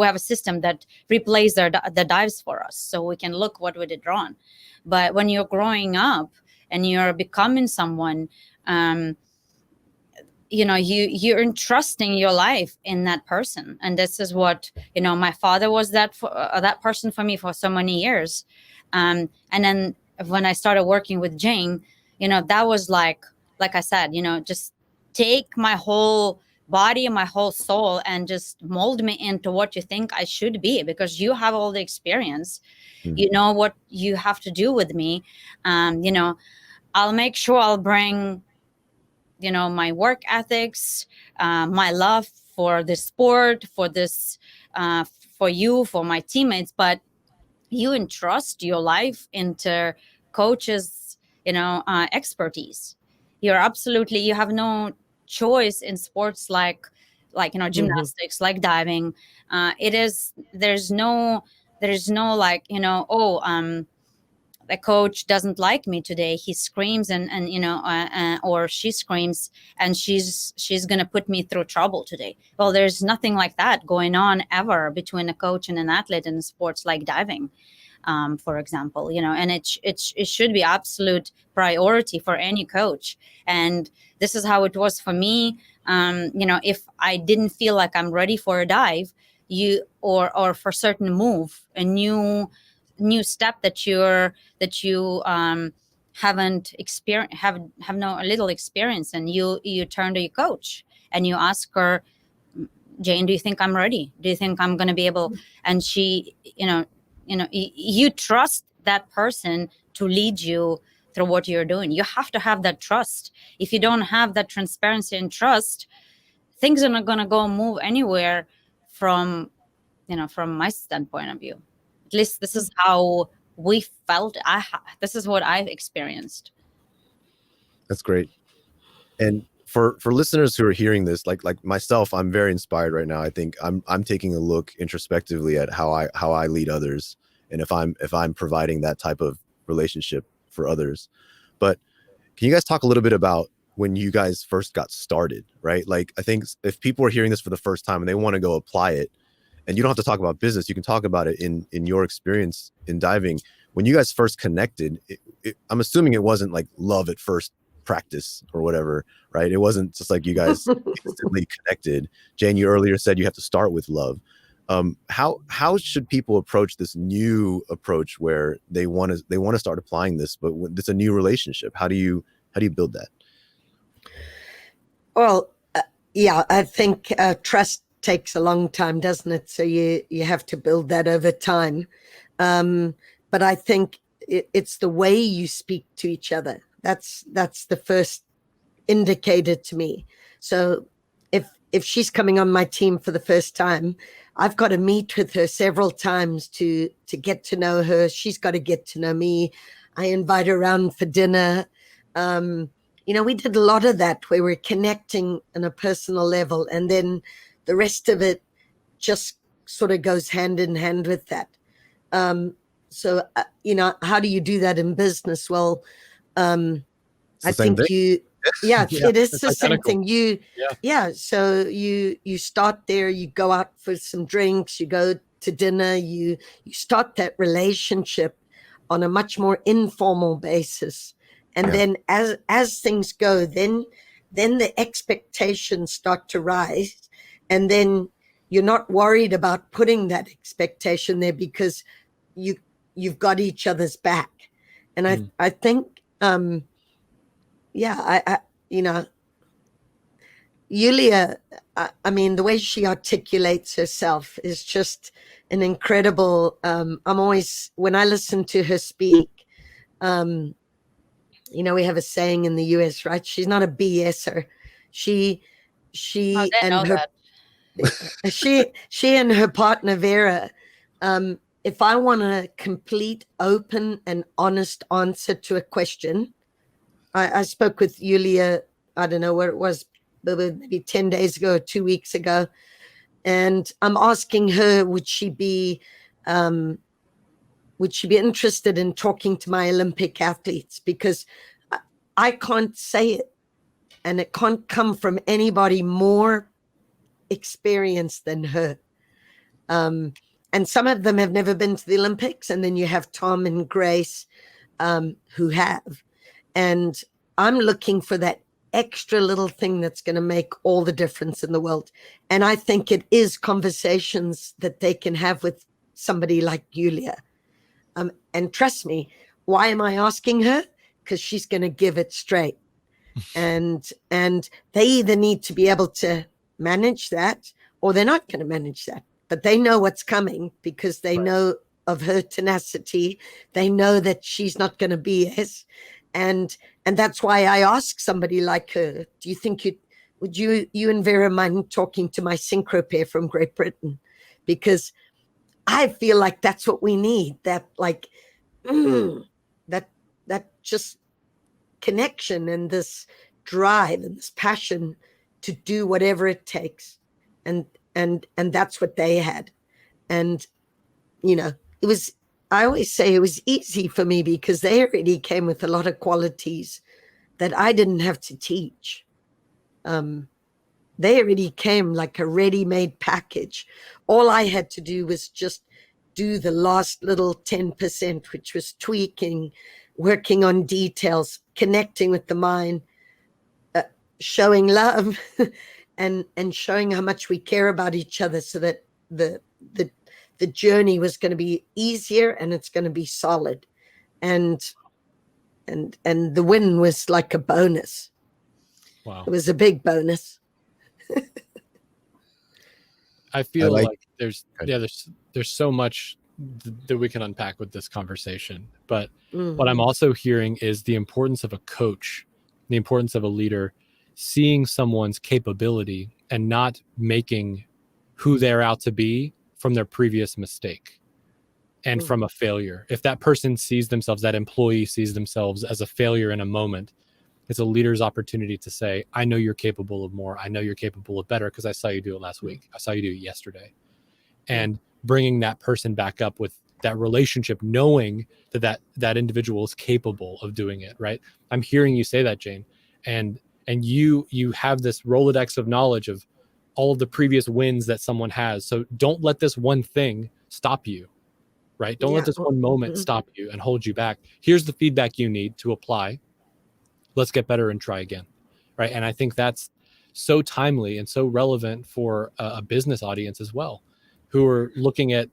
have a system that replays the dives for us, so we can look what we did wrong. But when you're growing up and you're becoming someone, you're entrusting your life in that person. And this is what, my father was that person for me for so many years. And then when I started working with Jane, that was like I said, just take my whole body and my whole soul and just mold me into what you think I should be, because you have all the experience. You know what you have to do with me. I'll make sure I'll bring my work ethics, my love for the sport, for this, for you, for my teammates. But you entrust your life into coaches, expertise. You have no choice in sports like gymnastics, like diving. There's no like, the coach doesn't like me today, he screams and or she screams and she's gonna put me through trouble today. Well, there's nothing like that going on ever between a coach and an athlete in sports like diving, for example. And it should be absolute priority for any coach. And this is how it was for me. If I didn't feel like I'm ready for a dive, or for certain move, a new step that you haven't experienced, have no little experience, and you turn to your coach and you ask her, Jane, do you think I'm ready? Do you think I'm going to be able? And she, you trust that person to lead you through what you're doing. You have to have that trust. If you don't have that transparency and trust, things are not going to go move anywhere from my standpoint of view. At least this is how we felt. This is what I've experienced. That's great. And for listeners who are hearing this, like myself, I'm very inspired right now. I think I'm taking a look introspectively at how I lead others, and if I'm providing that type of relationship for others. But can you guys talk a little bit about when you guys first got started, right? Like, I think if people are hearing this for the first time and they want to go apply it, and you don't have to talk about business, you can talk about it in your experience in diving. When you guys first connected, I'm assuming it wasn't like love at first practice or whatever, right? It wasn't just like you guys instantly connected. Jane, you earlier said you have to start with love. How should people approach this new approach where they want to start applying this, but it's a new relationship? How do you build that? Well, yeah, I think trust takes a long time, doesn't it? So you have to build that over time. But I think it's the way you speak to each other. That's the first indicator to me. So if she's coming on my team for the first time, I've got to meet with her several times to get to know her. She's got to get to know me. I invite her around for dinner. We did a lot of that where we're connecting on a personal level, and then the rest of it just sort of goes hand in hand with that. So how do you do that in business? Well, I think it is the same thing. So you start there, you go out for some drinks, you go to dinner, you start that relationship on a much more informal basis. And then as things go, then the expectations start to rise. And then you're not worried about putting that expectation there because you've got each other's back. And I think, Yulia, I mean, the way she articulates herself is just an incredible, when I listen to her speak, we have a saying in the US, right? She's not a BSer. She and her partner Vera, if I want a complete, open and honest answer to a question, I spoke with Yulia, I don't know where it was, maybe 10 days ago or 2 weeks ago. And I'm asking her, would she be interested in talking to my Olympic athletes? Because I can't say it, and it can't come from anybody more experienced than her. And some of them have never been to the Olympics. And then you have Tom and Grace, who have. And I'm looking for that extra little thing that's going to make all the difference in the world. And I think it is conversations that they can have with somebody like Yulia. And trust me, why am I asking her? Because she's going to give it straight. And they either need to be able to manage that or they're not going to manage that. But they know what's coming because they know of her tenacity. They know that she's not going to BS. And that's why I ask somebody like her, do you think would you and Vera mind talking to my synchro pair from Great Britain? Because I feel like that's what we need, that like, that just connection and this drive and this passion to do whatever it takes. And that's what they had. And, I always say it was easy for me because they already came with a lot of qualities that I didn't have to teach. They already came like a ready-made package. All I had to do was just do the last little 10%, which was tweaking, working on details, connecting with the mind, showing love and showing how much we care about each other so that the journey was going to be easier and it's going to be solid. And the win was like a bonus. Wow. It was a big bonus. I feel like there's so much that we can unpack with this conversation. But what I'm also hearing is the importance of a coach, the importance of a leader, seeing someone's capability and not making who they're out to be from their previous mistake and from a failure. If that person sees themselves, that employee sees themselves as a failure in a moment, it's a leader's opportunity to say, I know you're capable of more. I know you're capable of better because I saw you do it last week. I saw you do it yesterday. And bringing that person back up with that relationship, knowing that individual is capable of doing it, right? I'm hearing you say that, Jane. And you have this Rolodex of knowledge of all of the previous wins that someone has. So don't let this one thing stop you, right? Don't let this one moment stop you and hold you back. Here's the feedback you need to apply. Let's get better and try again, right? And I think that's so timely and so relevant for a business audience as well, who are looking at,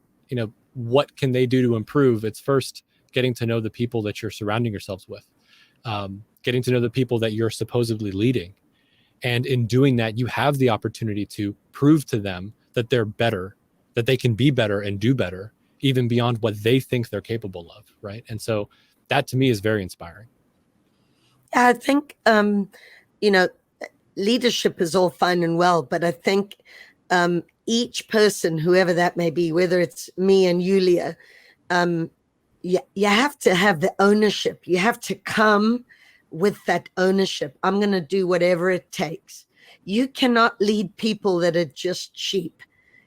what can they do to improve? It's first getting to know the people that you're surrounding yourselves with, getting to know the people that you're supposedly leading. And in doing that, you have the opportunity to prove to them that they're better, that they can be better and do better, even beyond what they think they're capable of, right? And so that to me is very inspiring. I think, leadership is all fine and well, but I think each person, whoever that may be, whether it's me and Yulia, you have to have the ownership. You have to come with that ownership. I'm going to do whatever it takes. You cannot lead people that are just sheep.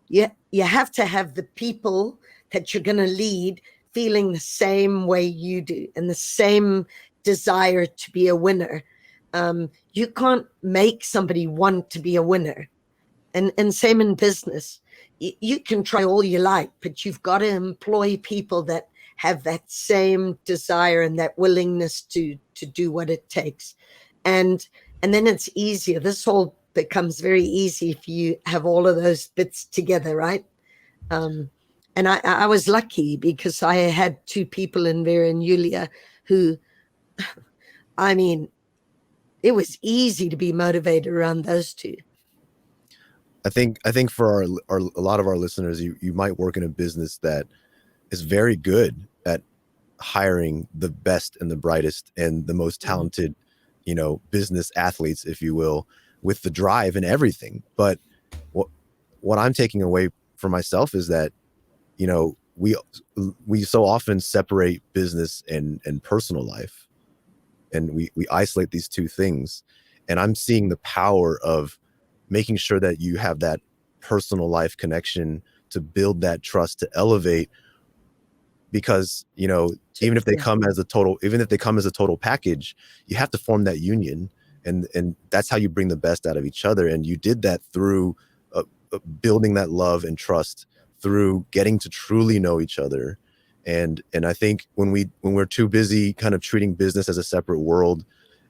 You have to have the people that you're going to lead feeling the same way you do and the same desire to be a winner. You can't make somebody want to be a winner. And same in business. You can try all you like, but you've got to employ people that have that same desire and that willingness to do what it takes. And then it's easier. This all becomes very easy if you have all of those bits together, right? And I was lucky because I had two people in Vera and Yulia who, I mean, it was easy to be motivated around those two. I think for a lot of our listeners, you might work in a business that is very good at hiring the best and the brightest and the most talented, business athletes, if you will, with the drive and everything. But what I'm taking away for myself is that, we so often separate business and personal life, and we isolate these two things. And I'm seeing the power of making sure that you have that personal life connection to build that trust, to elevate, because, even if they come as a total package, you have to form that union. And that's how you bring the best out of each other. And you did that through building that love and trust, through getting to truly know each other. And I think when we're too busy kind of treating business as a separate world,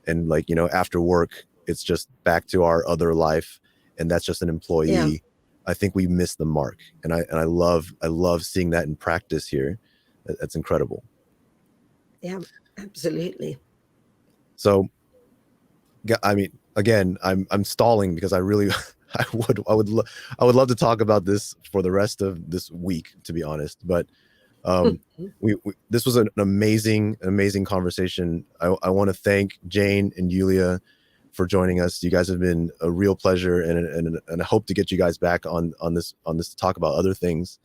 and after work, it's just back to our other life, and that's just an employee. Yeah. I think we miss the mark. And I love seeing that in practice here. That's incredible. Yeah, absolutely. So, I mean, again, I'm stalling because I really, I would love to talk about this for the rest of this week, to be honest. But this was an amazing conversation. I want to thank Jane and Yulia for joining us. You guys have been a real pleasure, and I hope to get you guys back on this to talk about other things.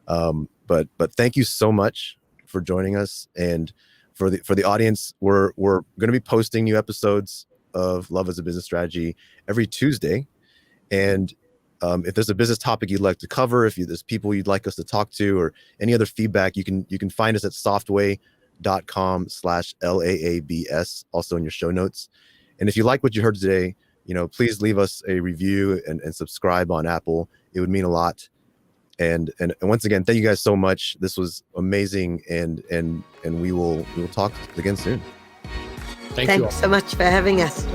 But thank you so much for joining us. And for the audience, we're going to be posting new episodes of Love as a Business Strategy every Tuesday. And if there's a business topic you'd like to cover, if there's people you'd like us to talk to, or any other feedback, you can find us at softway.com/LAABS, also in your show notes. And if you like what you heard today, please leave us a review and subscribe on Apple. It would mean a lot. And once again, thank you guys so much. This was amazing, and we will talk again soon. Thank you all so much for having us.